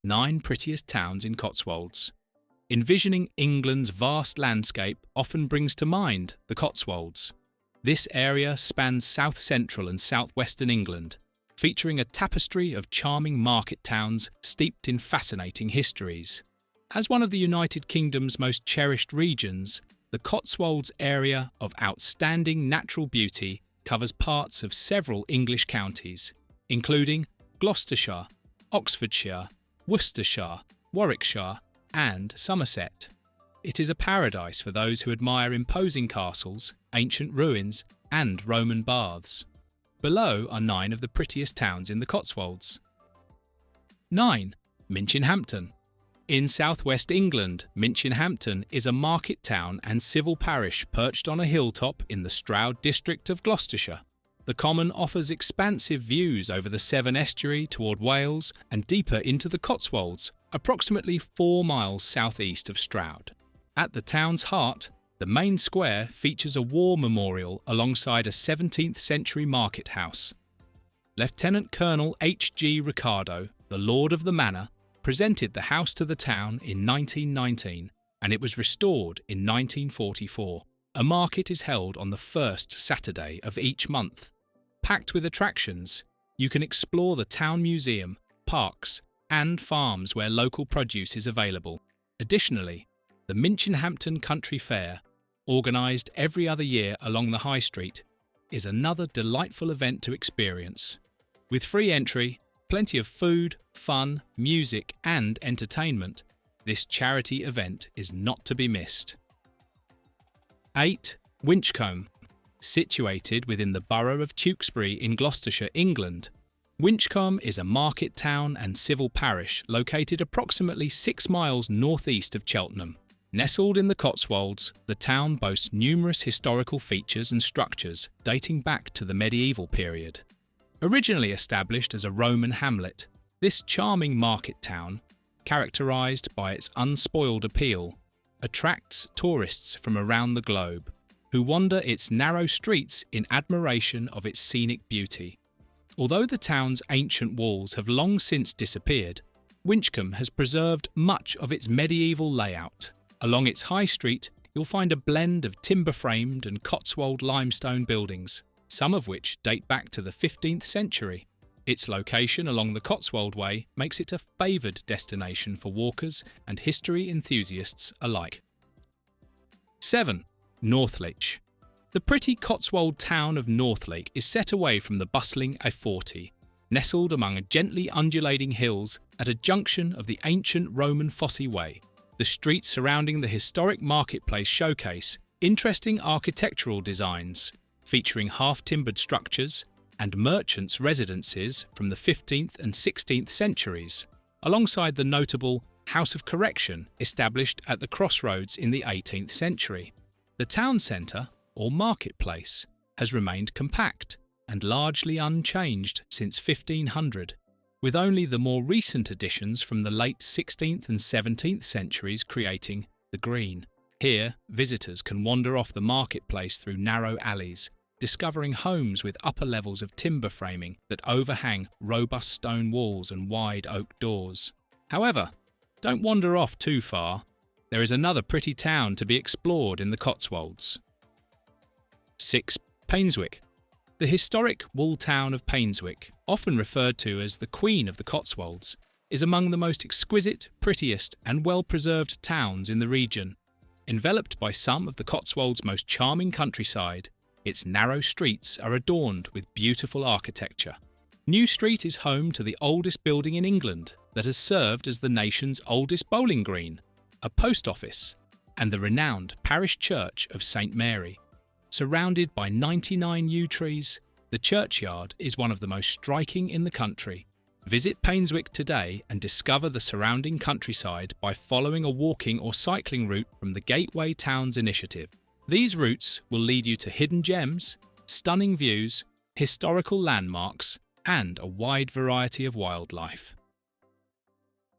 9 Prettiest Towns in Cotswolds. Envisioning England's vast landscape often brings to mind the Cotswolds. This area spans south-central and south-western England, featuring a tapestry of charming market towns steeped in fascinating histories. As one of the United Kingdom's most cherished regions, the Cotswolds area of outstanding natural beauty covers parts of several English counties, including Gloucestershire, Oxfordshire, Worcestershire, Warwickshire, and Somerset. It is a paradise for those who admire imposing castles, ancient ruins, and Roman baths. Below are 9 of the prettiest towns in the Cotswolds. 9. Minchinhampton. In southwest England, Minchinhampton is a market town and civil parish perched on a hilltop in the Stroud District of Gloucestershire. The common offers expansive views over the Severn Estuary toward Wales and deeper into the Cotswolds, approximately 4 miles southeast of Stroud. At the town's heart, the main square features a war memorial alongside a 17th century market house. Lieutenant Colonel H.G. Ricardo, the Lord of the Manor, presented the house to the town in 1919, and it was restored in 1944. A market is held on the first Saturday of each month. Packed with attractions, you can explore the town museum, parks, and farms where local produce is available. Additionally, the Minchinhampton Country Fair, organised every other year along the High Street, is another delightful event to experience. With free entry, plenty of food, fun, music and entertainment, this charity event is not to be missed. 8. Winchcombe. Situated within the Borough of Tewkesbury in Gloucestershire, England, Winchcombe is a market town and civil parish located approximately 6 miles northeast of Cheltenham. Nestled in the Cotswolds, the town boasts numerous historical features and structures dating back to the medieval period. Originally established as a Roman hamlet, this charming market town, characterised by its unspoiled appeal, attracts tourists from around the globe, who wander its narrow streets in admiration of its scenic beauty. Although the town's ancient walls have long since disappeared, Winchcombe has preserved much of its medieval layout. Along its high street, you'll find a blend of timber-framed and Cotswold limestone buildings, some of which date back to the 15th century. Its location along the Cotswold Way makes it a favoured destination for walkers and history enthusiasts alike. 7. Northleach. The pretty Cotswold town of Northleach is set away from the bustling A40, nestled among gently undulating hills at a junction of the ancient Roman Fosse Way. The streets surrounding the historic marketplace showcase interesting architectural designs, featuring half-timbered structures and merchants' residences from the 15th and 16th centuries, alongside the notable House of Correction established at the crossroads in the 18th century. The town centre, or marketplace, has remained compact and largely unchanged since 1500, with only the more recent additions from the late 16th and 17th centuries creating the Green. Here, visitors can wander off the marketplace through narrow alleys, discovering homes with upper levels of timber framing that overhang robust stone walls and wide oak doors. However, don't wander off too far. There is another pretty town to be explored in the Cotswolds. 6. Painswick. The historic wool town of Painswick, often referred to as the Queen of the Cotswolds, is among the most exquisite, prettiest and well-preserved towns in the region. Enveloped by some of the Cotswolds' most charming countryside, its narrow streets are adorned with beautiful architecture. New Street is home to the oldest building in England that has served as the nation's oldest bowling green, a post office, and the renowned parish church of St Mary. Surrounded by 99 yew trees, the churchyard is one of the most striking in the country. Visit Painswick today and discover the surrounding countryside by following a walking or cycling route from the Gateway Towns initiative. These routes will lead you to hidden gems, stunning views, historical landmarks, and a wide variety of wildlife.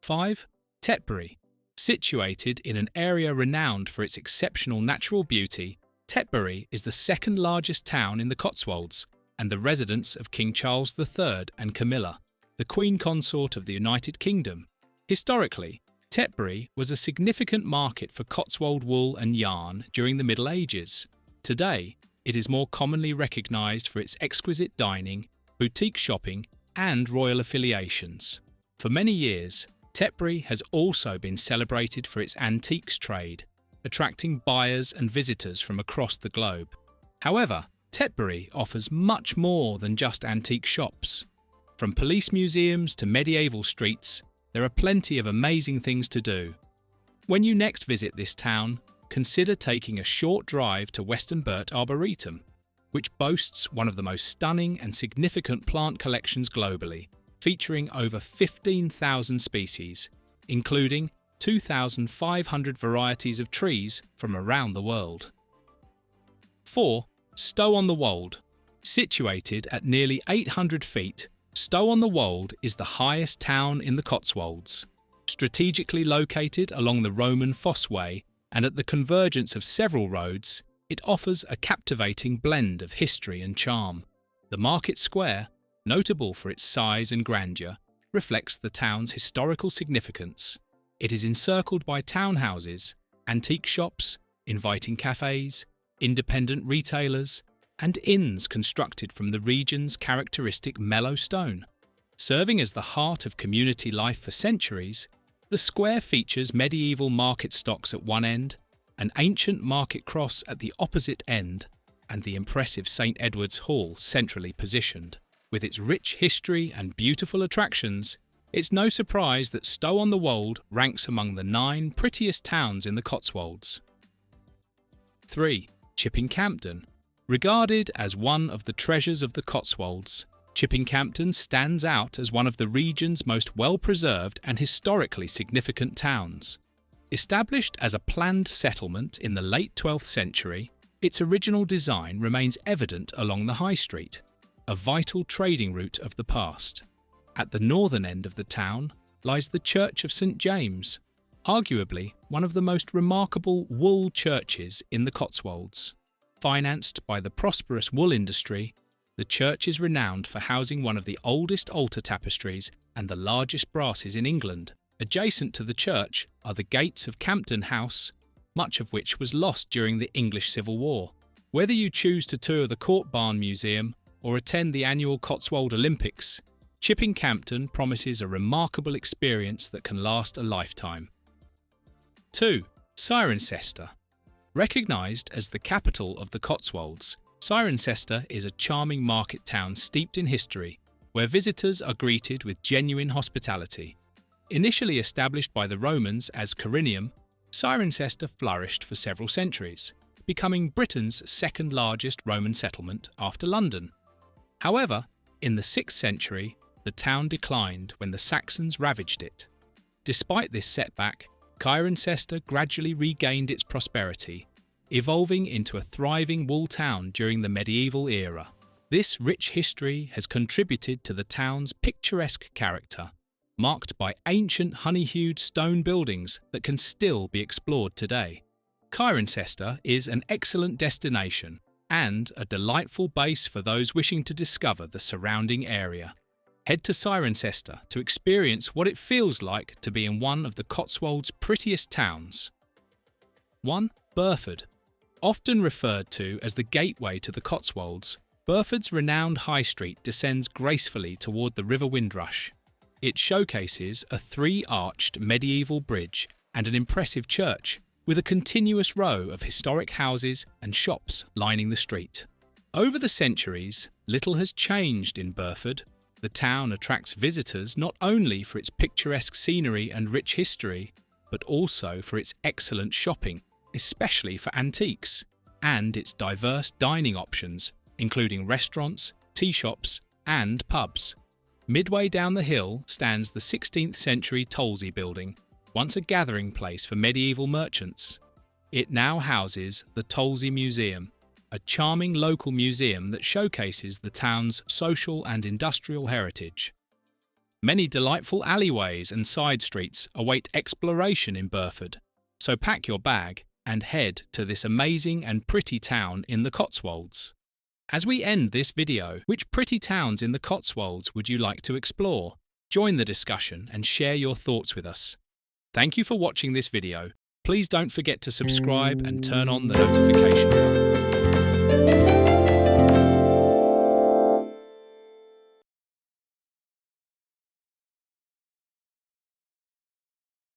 5. Tetbury. Situated in an area renowned for its exceptional natural beauty, Tetbury is the second largest town in the Cotswolds and the residence of King Charles III and Camilla, the Queen Consort of the United Kingdom. Historically, Tetbury was a significant market for Cotswold wool and yarn during the Middle Ages. Today, it is more commonly recognised for its exquisite dining, boutique shopping, and royal affiliations. For many years, Tetbury has also been celebrated for its antiques trade, attracting buyers and visitors from across the globe. However, Tetbury offers much more than just antique shops. From police museums to medieval streets, there are plenty of amazing things to do. When you next visit this town, consider taking a short drive to Western Burt Arboretum, which boasts one of the most stunning and significant plant collections globally, featuring over 15,000 species, including 2,500 varieties of trees from around the world. 4. Stow-on-the-Wold. Situated at nearly 800 feet, Stow-on-the-Wold is the highest town in the Cotswolds. Strategically located along the Roman Fossway and at the convergence of several roads, it offers a captivating blend of history and charm. The market square, notable for its size and grandeur, reflects the town's historical significance. It is encircled by townhouses, antique shops, inviting cafes, independent retailers, and inns constructed from the region's characteristic mellow stone. Serving as the heart of community life for centuries, the square features medieval market stocks at one end, an ancient market cross at the opposite end, and the impressive St. Edward's Hall centrally positioned. With its rich history and beautiful attractions, it's no surprise that Stow-on-the-Wold ranks among the 9 prettiest towns in the Cotswolds. 3. Chipping-Campden. Regarded as one of the treasures of the Cotswolds, Chipping-Campden stands out as one of the region's most well-preserved and historically significant towns. Established as a planned settlement in the late 12th century, its original design remains evident along the High Street, a vital trading route of the past. At the northern end of the town lies the Church of St. James, arguably one of the most remarkable wool churches in the Cotswolds. Financed by the prosperous wool industry, the church is renowned for housing one of the oldest altar tapestries and the largest brasses in England. Adjacent to the church are the gates of Campden House, much of which was lost during the English Civil War. Whether you choose to tour the Court Barn Museum or attend the annual Cotswold Olympics, Chipping-Campden promises a remarkable experience that can last a lifetime. 2. Cirencester. Recognised as the capital of the Cotswolds, Cirencester is a charming market town steeped in history, where visitors are greeted with genuine hospitality. Initially established by the Romans as Campden, Cirencester flourished for several centuries, becoming Britain's second largest Roman settlement after London. However, in the 6th century, the town declined when the Saxons ravaged it. Despite this setback, Cirencester gradually regained its prosperity, evolving into a thriving wool town during the medieval era. This rich history has contributed to the town's picturesque character, marked by ancient honey-hued stone buildings that can still be explored today. Cirencester is an excellent destination and a delightful base for those wishing to discover the surrounding area. Head to Cirencester to experience what it feels like to be in one of the Cotswolds' prettiest towns. 1. Burford. Often referred to as the gateway to the Cotswolds, Burford's renowned high street descends gracefully toward the River Windrush. It showcases a 3-arched medieval bridge and an impressive church, with a continuous row of historic houses and shops lining the street. Over the centuries, little has changed in Burford. The town attracts visitors not only for its picturesque scenery and rich history, but also for its excellent shopping, especially for antiques, and its diverse dining options, including restaurants, tea shops, and pubs. Midway down the hill stands the 16th century Tollsey building, once a gathering place for medieval merchants. It now houses the Tollsey Museum, a charming local museum that showcases the town's social and industrial heritage. Many delightful alleyways and side streets await exploration in Burford, so pack your bag and head to this amazing and pretty town in the Cotswolds. As we end this video, which pretty towns in the Cotswolds would you like to explore? Join the discussion and share your thoughts with us. Thank you for watching this video. Please don't forget to subscribe and turn on the notification bell.